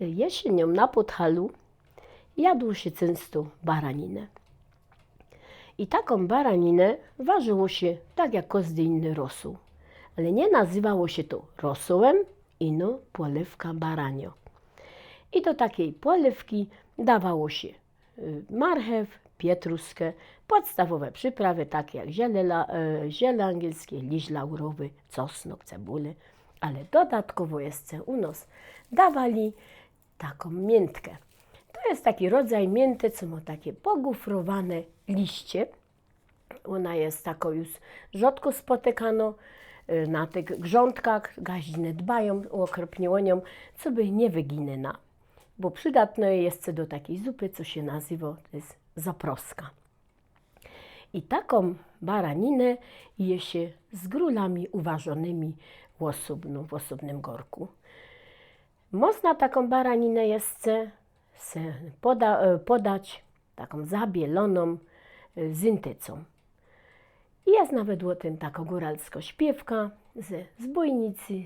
Jesienią na Podhalu jadło się często baraninę. I taką baraninę ważyło się tak jak każdy inny rosół. Ale nie nazywało się to rosołem, ino polewka baranio. I do takiej polewki dawało się marchew, pietruskę, podstawowe przyprawy takie jak ziele angielskie, liść laurowy, czosnek, cebulę. Ale dodatkowo jeszcze u nas dawali taką miętkę. To jest taki rodzaj mięty, co ma takie pogufrowane liście. Ona jest taką już rzadko spotykano na tych grządkach. Gaździny dbają o okropnienie, co by nie wyginęła. Bo przydatne jest do takiej zupy, co się nazywa, to jest zaproska. I taką baraninę je się z grólami uważonymi w osobnym gorku. Można taką baraninę jeszcze podać taką zabieloną zyntycą. I jest nawet o tym taka góralska śpiewka, że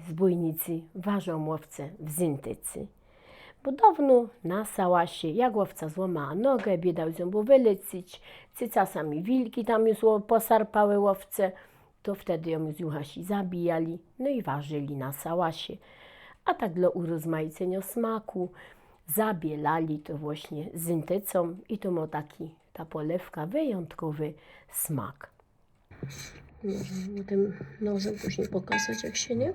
zbójnicy ważą łowcę w zyntycy. Bo dawno na sałasie, jak łowca złamała nogę, biedał ją było wyleczyć, czy czasami wilki tam już posarpały łowcę, to wtedy ją z juchasi zabijali, no i ważyli na sałasie. A tak dla urozmaicenia smaku zabielali to właśnie zyntycą i to ma taki, ta polewka, wyjątkowy smak. Można tym nożem później pokazać, jak się nie?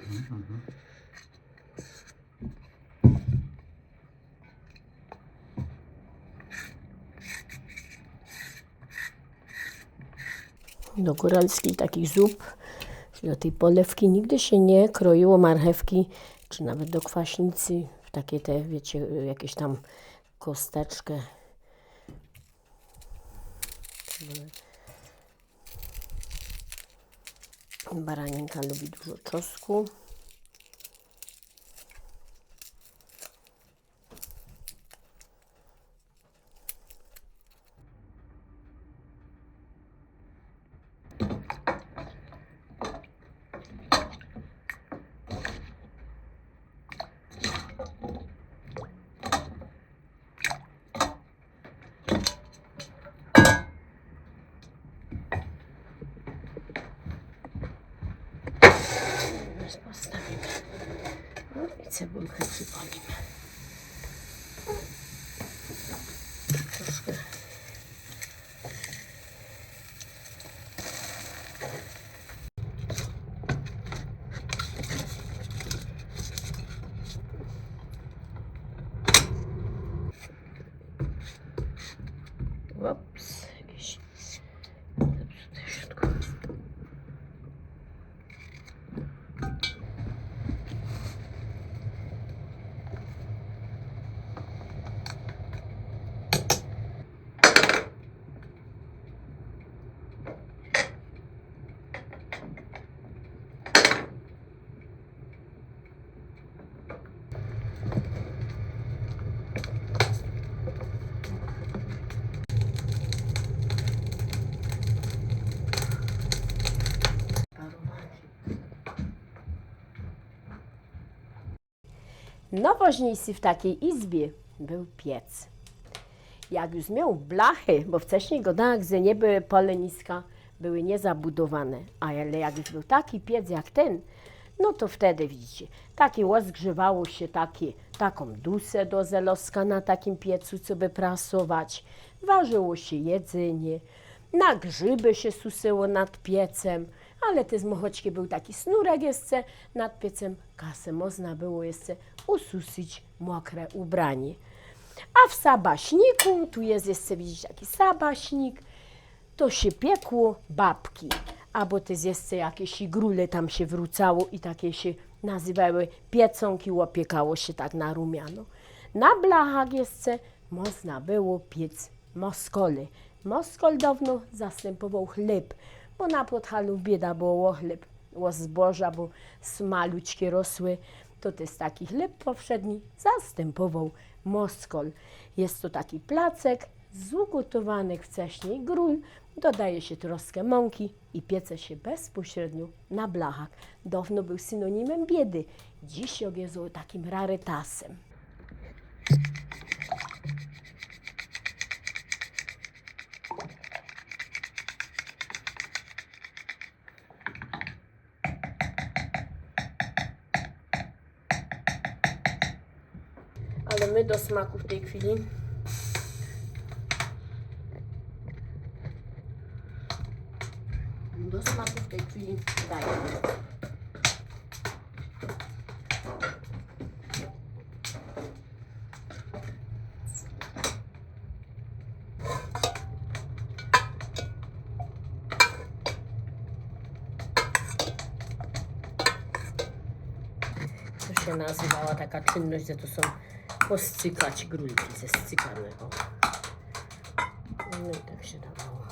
Do góralskich takich zup, do tej polewki nigdy się nie kroiło marchewki, czy nawet do kwaśnicy, w takie te, wiecie, jakieś tam kosteczkę. Baraninka lubi dużo czosnku. Postawimy. No i cebulkę przypalimy. Troszkę. Ups, jakieś zepsute w środku. Najważniejszy w takiej izbie był piec. Jak już miał blachy, bo wcześniej godach, że nie były paleniska, były niezabudowane, ale jak już był taki piec jak ten, No to wtedy widzicie, taki rozgrzewało się taką dusę do zeloska na takim piecu, co by prasować. Ważyło się jedzenie, na grzyby się susyło nad piecem, ale te zmochoczki był taki snurek jeszcze nad piecem, kasę można było jeszcze ususić mokre ubranie. A w sabaśniku, tu jest jeszcze, widzicie, taki sabaśnik, to się piekło babki, albo też jeszcze jakieś igrule tam się wrócało i takie się nazywały pieconki, opiekało się tak na rumiano. Na blachach jeszcze można było piec moskole. Moskol dawno zastępował chleb, bo na Podhalu bieda było o chleb, o zboża, bo malućkie rosły. To też taki chleb powszedni zastępował moskol. Jest to taki placek z ugotowanych wcześniej gról, dodaje się troszkę mąki i piece się bezpośrednio na blachach. Dawno był synonimem biedy, dziś jest takim rarytasem. Ale my do smaku w tej chwili dajemy. To się nazywała taka czynność, że to są poscykać grólki ze scykanego. No i tak się dawało.